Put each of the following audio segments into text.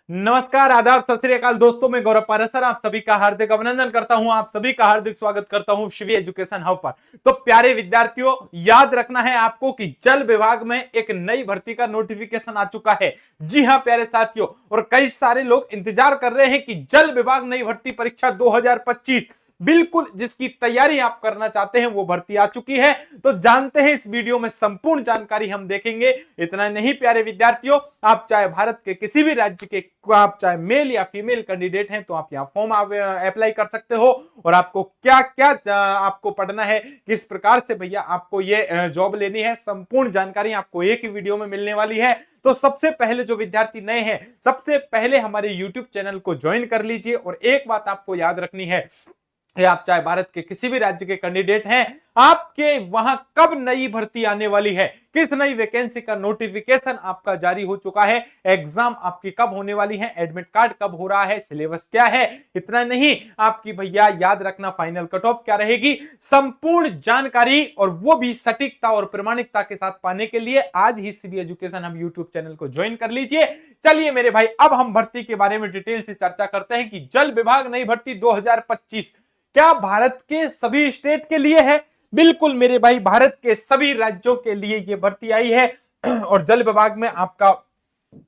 नमस्कार, आदाब, सत श्री अकाल दोस्तों। मैं गौरव पारासर आप सभी का हार्दिक अभिनंदन करता हूं। आप सभी का हार्दिक स्वागत करता हूं शिवी एजुकेशन हब पर। तो प्यारे विद्यार्थियों, याद रखना है आपको कि जल विभाग में एक नई भर्ती का नोटिफिकेशन आ चुका है। जी हां प्यारे साथियों, और कई सारे लोग इंतजार कर रहे हैं कि जल विभाग नई भर्ती परीक्षा 2025 बिल्कुल जिसकी तैयारी आप करना चाहते हैं वो भर्ती आ चुकी है। तो जानते हैं इस वीडियो में संपूर्ण जानकारी हम देखेंगे। इतना नहीं प्यारे विद्यार्थियों, आप चाहे भारत के किसी भी राज्य के, आप चाहे मेल या फीमेल कैंडिडेट हैं, तो आप यहाँ फॉर्म अप्लाई कर सकते हो। और आपको क्या क्या आपको पढ़ना है, किस प्रकार से भैया आपको ये जॉब लेनी है, संपूर्ण जानकारी आपको एक ही वीडियो में मिलने वाली है। तो सबसे पहले जो विद्यार्थी नए हैं, सबसे पहले हमारे YouTube चैनल को ज्वाइन कर लीजिए। और एक बात आपको याद रखनी है, आप चाहे भारत के किसी भी राज्य के कैंडिडेट हैं, आपके वहां कब नई भर्ती आने वाली है, किस नई वैकेंसी का नोटिफिकेशन आपका जारी हो चुका है, एग्जाम आपकी कब होने वाली है, एडमिट कार्ड कब हो रहा है, सिलेबस क्या है, इतना नहीं आपकी भैया याद रखना फाइनल कट ऑफ क्या रहेगी, संपूर्ण जानकारी और वो भी सटीकता और प्रामाणिकता के साथ पाने के लिए आज ही सीबी एजुकेशन हम यूट्यूब चैनल को ज्वाइन कर लीजिए। चलिए मेरे भाई, अब हम भर्ती के बारे में डिटेल से चर्चा करते हैं कि जल विभाग नई भर्ती 2025 क्या भारत के सभी स्टेट के लिए है। बिल्कुल मेरे भाई, भारत के सभी राज्यों के लिए यह भर्ती आई है। और जल विभाग में आपका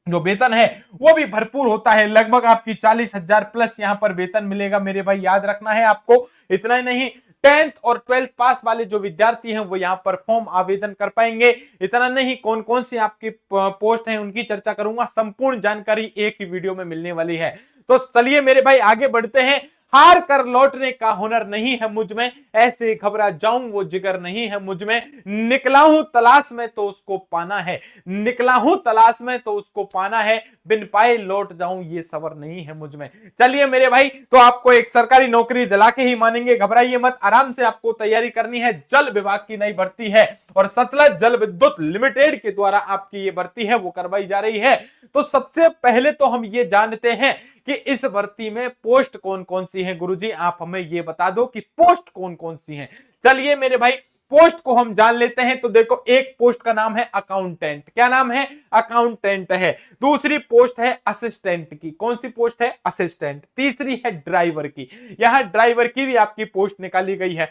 जो वेतन है वो भी भरपूर होता है, लगभग आपकी 40,000 प्लस यहां पर वेतन मिलेगा मेरे भाई, याद रखना है आपको। इतना ही नहीं, 10th और 12th पास वाले जो विद्यार्थी हैं वो यहां पर फॉर्म आवेदन कर पाएंगे। इतना नहीं, कौन कौन सी आपकी पोस्ट है उनकी चर्चा करूंगा, संपूर्ण जानकारी एक ही वीडियो में मिलने वाली है। तो चलिए मेरे भाई आगे बढ़ते हैं। हार कर लौटने का हुनर नहीं है मुझ में, ऐसे घबरा जाऊं वो जिगर नहीं है मुझ में, निकला हूं तलाश में तो उसको पाना है, निकला हूं तलाश में तो उसको पाना है, बिन पाए लौट जाऊं ये सबर नहीं है मुझ में। चलिए मेरे भाई, तो आपको एक सरकारी नौकरी दिला के ही मानेंगे, घबराइए मत, आराम से आपको तैयारी करनी है। जल विभाग की नई भर्ती है और सतलज जल विद्युत लिमिटेड के द्वारा आपकी ये भर्ती है वो करवाई जा रही है। तो सबसे पहले तो हम ये जानते हैं कि इस भर्ती में पोस्ट कौन कौन सी है। गुरुजी आप हमें ये बता दो कि पोस्ट कौन कौन सी हैं। चलिए मेरे भाई, पोस्ट को हम जान लेते हैं। तो देखो, एक पोस्ट का नाम है अकाउंटेंट। क्या नाम है? अकाउंटेंट है। दूसरी पोस्ट है असिस्टेंट की। कौन सी पोस्ट है? असिस्टेंट। तीसरी है ड्राइवर की। यहां ड्राइवर की भी आपकी पोस्ट निकाली गई है।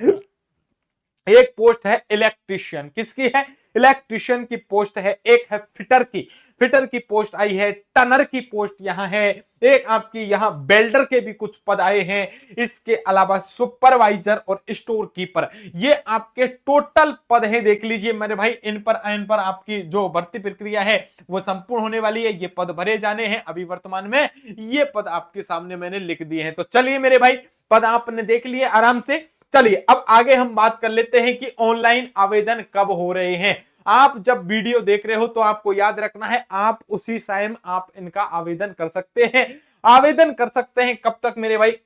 एक पोस्ट है इलेक्ट्रिशियन। किसकी है? इलेक्ट्रिशियन की पोस्ट है। एक है फिटर की, फिटर की पोस्ट आई है। टनर की पोस्ट यहां है। एक आपकी यहां बेल्डर के भी कुछ पद आए हैं। इसके अलावा सुपरवाइजर और स्टोर कीपर, ये आपके टोटल पद हैं। देख लीजिए मेरे भाई, इन पर आपकी जो भर्ती प्रक्रिया है वो संपूर्ण होने वाली है। ये पद भरे जाने हैं अभी वर्तमान में, ये पद आपके सामने मैंने लिख दिए हैं। तो चलिए मेरे भाई, पद आपने देख लिए आराम से। चलिए अब आगे हम बात कर लेते हैं कि ऑनलाइन आवेदन कब हो रहे हैं। आप जब वीडियो देख रहे हो तो आपको याद रखना है, आप उसी टाइम आप इनका आवेदन कर सकते हैं। आवेदन कर सकते हैं कब तक मेरे भाई?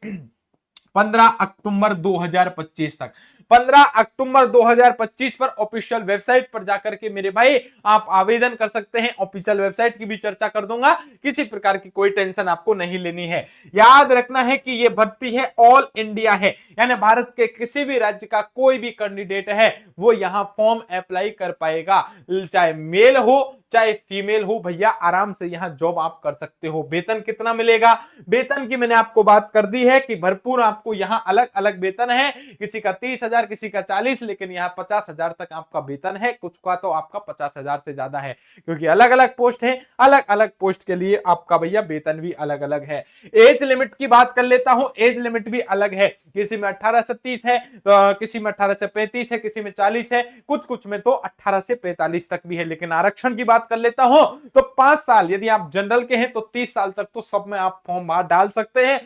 15 अक्टूबर 2025 तक। 15 अक्टूबर 2025 पर ऑफिशियल वेबसाइट पर जाकर के मेरे भाई आप आवेदन कर सकते हैं। ऑफिशियल वेबसाइट की भी चर्चा कर दूंगा, किसी प्रकार की कोई टेंशन आपको नहीं लेनी है। याद रखना है कि यह भर्ती है ऑल इंडिया है, यानी भारत के किसी भी राज्य का कोई भी कैंडिडेट है वो यहां फॉर्म अप्लाई कर पाएगा, चाहे मेल हो चाहे फीमेल हो, भैया आराम से यहां जॉब आप कर सकते हो। वेतन कितना मिलेगा? वेतन की मैंने आपको बात कर दी है कि भरपूर आपको यहां अलग अलग वेतन है। किसी का 30,000, किसी का 40, लेकिन यहाँ 50,000 तक आपका वेतन है। कुछ का तो आपका 50,000 से ज्यादा है, क्योंकि अलग अलग पोस्ट है। अलग अलग पोस्ट के लिए आपका भैया वेतन भी अलग अलग है। एज लिमिट की बात कर लेता हूं, एज लिमिट भी अलग है। किसी में 18 से 30 है, तो किसी में 18 से 35 है, किसी में 40 है, कुछ कुछ में तो 18 से 45 तक भी है। लेकिन आरक्षण की बात कर लेता हूं तो 5 साल, यदि आप जनरल के हैं तो 30 साल तक तो सब में आप फॉर्म बाहर डाल सकते हैं।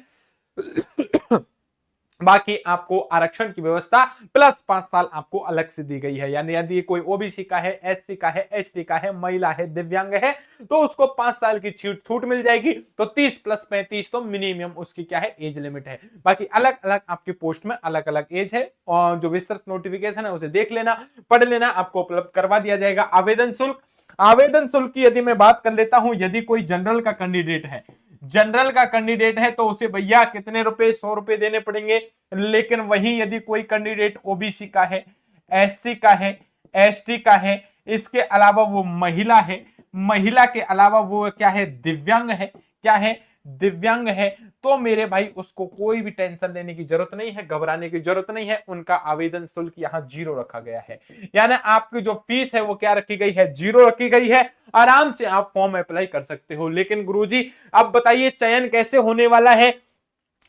बाकी आपको आरक्षण की व्यवस्था प्लस 5 साल आपको अलग से दी गई है। यानी यदि कोई ओबीसी का है, एससी का है, एसटी का है, महिला है, दिव्यांग है, तो उसको 5 साल की छूट मिल जाएगी। तो 30 प्लस 35 तो मिनिमम उसकी क्या है? एज लिमिट है। बाकी अलग अलग आपकी पोस्ट में अलग अलग एज है। और जो विस्तृत नोटिफिकेशन है उसे देख लेना, पढ़ लेना, आपको उपलब्ध करवा दिया जाएगा। आवेदन शुल्क, आवेदन शुल्क की यदि मैं बात कर लेता हूं, यदि कोई जनरल का कैंडिडेट है, जनरल का कैंडिडेट है तो उसे भैया कितने रुपए? 100 रुपए देने पड़ेंगे। लेकिन वहीं यदि कोई कैंडिडेट ओबीसी का है, एससी का है, एसटी का है, इसके अलावा वो महिला है, महिला के अलावा वो क्या है? दिव्यांग है, क्या है, दिव्यांग है, तो मेरे भाई उसको कोई भी टेंशन लेने की जरूरत नहीं है, घबराने की जरूरत नहीं है। उनका आवेदन शुल्क यहाँ 0 रखा गया है, यानी आपकी जो फीस है वो क्या रखी गई है, 0 रखी गई है। आराम से आप फॉर्म अप्लाई कर सकते हो। लेकिन गुरुजी अब बताइए चयन कैसे होने वाला है,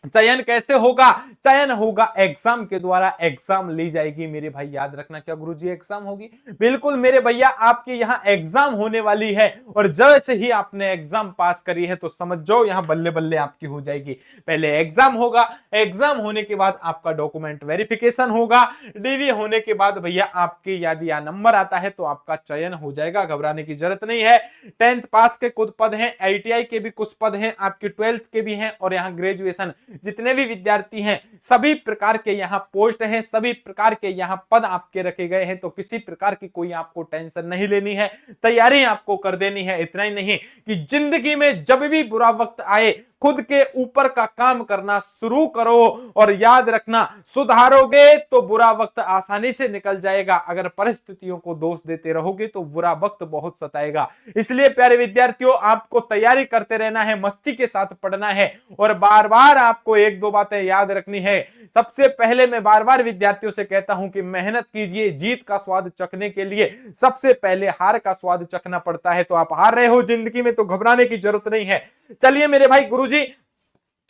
चयन कैसे होगा, चयन होगा एग्जाम के द्वारा, एग्जाम ली जाएगी मेरे भाई, याद रखना। क्या गुरुजी एग्जाम होगी? बिल्कुल मेरे भैया, आपके यहाँ एग्जाम होने वाली है, और जैसे ही आपने एग्जाम पास करी है तो समझ जाओ यहाँ बल्ले बल्ले आपकी हो जाएगी। पहले एग्जाम होगा, एग्जाम होने के बाद आपका डॉक्यूमेंट वेरिफिकेशन होगा, डीवी होने के बाद भैया आपके यदि यहाँ नंबर आता है तो आपका चयन हो जाएगा, घबराने की जरूरत नहीं है। 10th पास के कुछ पद हैं, ITI के भी कुछ पद हैं, आपके 12th के भी हैं, और यहाँ ग्रेजुएशन जितने भी विद्यार्थी हैं सभी प्रकार के यहाँ पोस्ट हैं, सभी प्रकार के यहाँ पद आपके रखे गए हैं, तो किसी प्रकार की कोई आपको टेंशन नहीं लेनी है, तैयारी आपको कर देनी है। इतना ही नहीं कि जिंदगी में जब भी बुरा वक्त आए खुद के ऊपर का काम करना शुरू करो, और याद रखना सुधारोगे तो बुरा वक्त आसानी से निकल जाएगा, अगर परिस्थितियों को दोष देते रहोगे तो बुरा वक्त बहुत सताएगा। इसलिए प्यारे विद्यार्थियों आपको तैयारी करते रहना है, मस्ती के साथ पढ़ना है, और बार बार आपको एक दो बातें याद रखनी है। सबसे पहले मैं बार बार विद्यार्थियों से कहता हूं कि मेहनत कीजिए, जीत का स्वाद चखने के लिए सबसे पहले हार का स्वाद चखना पड़ता है। तो आप हार रहे हो जिंदगी में तो घबराने की जरूरत नहीं है। चलिए मेरे भाई गुरुजी,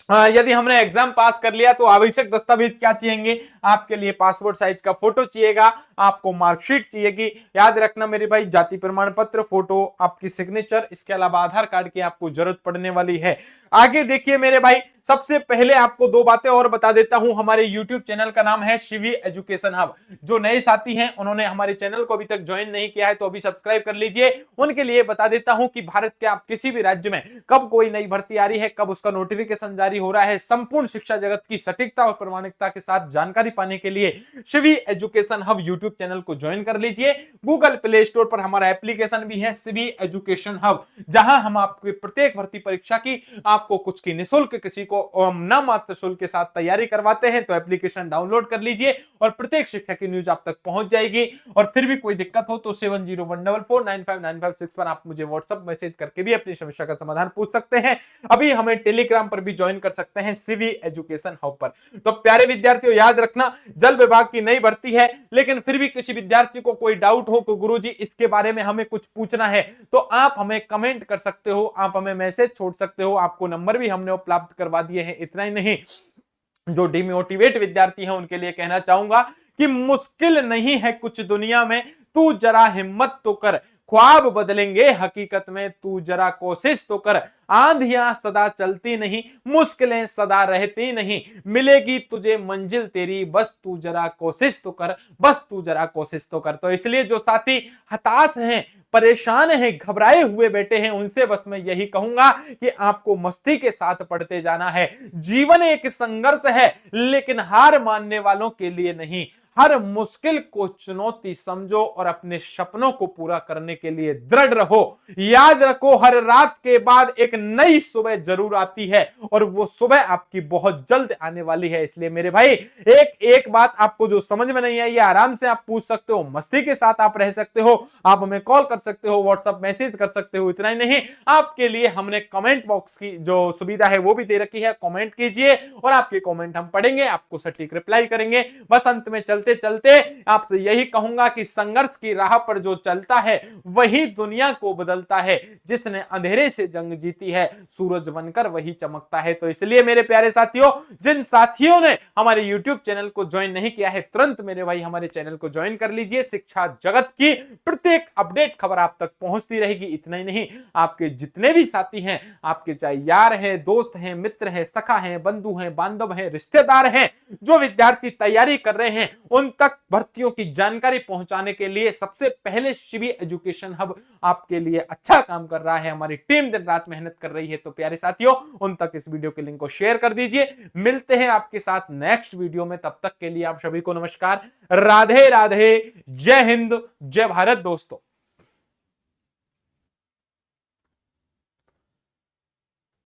यदि हमने एग्जाम पास कर लिया तो आवश्यक दस्तावेज क्या चाहिए, आपके लिए पासपोर्ट साइज का फोटो चाहिएगा, आपको मार्कशीट चाहिएगी, याद रखना मेरे भाई जाति प्रमाण पत्र, फोटो, आपकी सिग्नेचर, इसके अलावा आधार कार्ड की आपको जरूरत पड़ने वाली है। आगे देखिए मेरे भाई, सबसे पहले आपको दो बातें और बता देता हूं। हमारे YouTube चैनल का नाम है शिवी एजुकेशन हब। जो नए साथी हैं उन्होंने हमारे चैनल को अभी तक ज्वाइन नहीं किया है तो अभी सब्सक्राइब कर लीजिए। उनके लिए बता देता हूं कि भारत के आप किसी भी राज्य में कब कोई नई भर्ती आ रही है, कब उसका नोटिफिकेशन जारी हो रहा है, संपूर्ण शिक्षा जगत की सटीकता और प्रामाणिकता के साथ जानकारी पाने के लिए Shivi education hub YouTube channel को ज्वाइन कर लीजिए। गूगल प्ले स्टोर पर हमारा एप्लीकेशन भी है शिवी एजुकेशन हब, जहां हम आपके प्रत्येक भर्ती परीक्षा की आपको कुछ की निःशुल्क, किसी को न मात्र शुल्क के साथ तैयारी करवाते हैं। तो एप्लीकेशन डाउनलोड कर लीजिए और प्रत्येक शिक्षा की न्यूज आप तक पहुंच जाएगी। और फिर भी कोई दिक्कत हो तो 7014495956 पर आप मुझे व्हाट्सएप मैसेज करके भी अपनी समस्या का समाधान पूछ सकते हैं। अभी हमें टेलीग्राम पर भी ज्वाइन कर सकते हैं शिवी एजुकेशन हब पर। तो प्यारे विद्यार्थियों याद रखना, जल विभाग की नई भर्ती है, लेकिन फिर भी किसी विद्यार्थी को कोई डाउट हो कि गुरुजी इसके बारे में हमें कुछ पूछना है, तो आप हमें कमेंट कर सकते हो, आप हमें मैसेज छोड़ सकते हो, आपको नंबर भी हमने उपलब्ध करवा दिए हैं। इतना ही नहीं, जो डिमोटिवेट विद्यार्थी हैं उनके लिए कहना चाहूंगा कि मुश्किल नहीं है कुछ दुनिया में, तू जरा हिम्मत तो कर, ख्वाब बदलेंगे हकीकत में, तू जरा कोशिश तो कर, आंधियां सदा चलती नहीं, मुश्किलें सदा रहती नहीं, मिलेगी तुझे मंजिल तेरी, बस तू जरा कोशिश तो कर, बस तू जरा कोशिश तो कर। तो इसलिए जो साथी हताश हैं, परेशान हैं, घबराए हुए बैठे हैं, उनसे बस मैं यही कहूंगा कि आपको मस्ती के साथ पढ़ते जाना है। जीवन एक संघर्ष है, लेकिन हार मानने वालों के लिए नहीं। हर मुश्किल को चुनौती समझो और अपने सपनों को पूरा करने के लिए दृढ़ रहो। याद रखो, हर रात के बाद एक नई सुबह जरूर आती है, और वो सुबह आपकी बहुत जल्द आने वाली है। इसलिए मेरे भाई एक एक बात आपको जो समझ में नहीं आई है आराम से आप पूछ सकते हो, मस्ती के साथ आप रह सकते हो, आप हमें कॉल कर सकते हो, व्हाट्सएप मैसेज कर सकते हो। इतना ही नहीं, आपके लिए हमने कमेंट बॉक्स की जो सुविधा है वो भी दे रखी है, कमेंट कीजिए और आपके कमेंट हम पढ़ेंगे, आपको सटीक रिप्लाई करेंगे। बस अंत में चलते चलते आपसे यही कहूंगा कि संघर्ष की राह पर जो चलता है वही दुनिया को बदलता है, जिसने अंधेरे से जंग जीती है सूरज बनकर वही चमकता है। तो इसलिए मेरे प्यारे साथियों, जिन साथियों ने हमारे YouTube चैनल को ज्वाइन नहीं किया है, तुरंत मेरे भाई हमारे चैनल को ज्वाइन कर लीजिए। शिक्षा जगत की प्रत्येक अपडेट खबर आप तक पहुंचती रहेगी। इतना ही नहीं, आपके जितने भी साथी हैं, आपके चाहे यार हैं, दोस्त हैं, मित्र हैं, सखा हैं, बंधु हैं, बांधव हैं, रिश्तेदार हैं, जो विद्यार्थी तैयारी कर रहे हैं, उन तक भर्तियों की जानकारी पहुंचाने के लिए सबसे पहले शिवी एजुकेशन हब आपके लिए अच्छा काम कर रहा है। हमारी टीम दिन रात मेहनत कर रही है। तो प्यारे साथियों, उन तक इस वीडियो के लिंक को शेयर कर दीजिए। मिलते हैं आपके साथ नेक्स्ट वीडियो में, तब तक के लिए आप सभी को नमस्कार, राधे राधे, जय हिंद, जय भारत दोस्तों।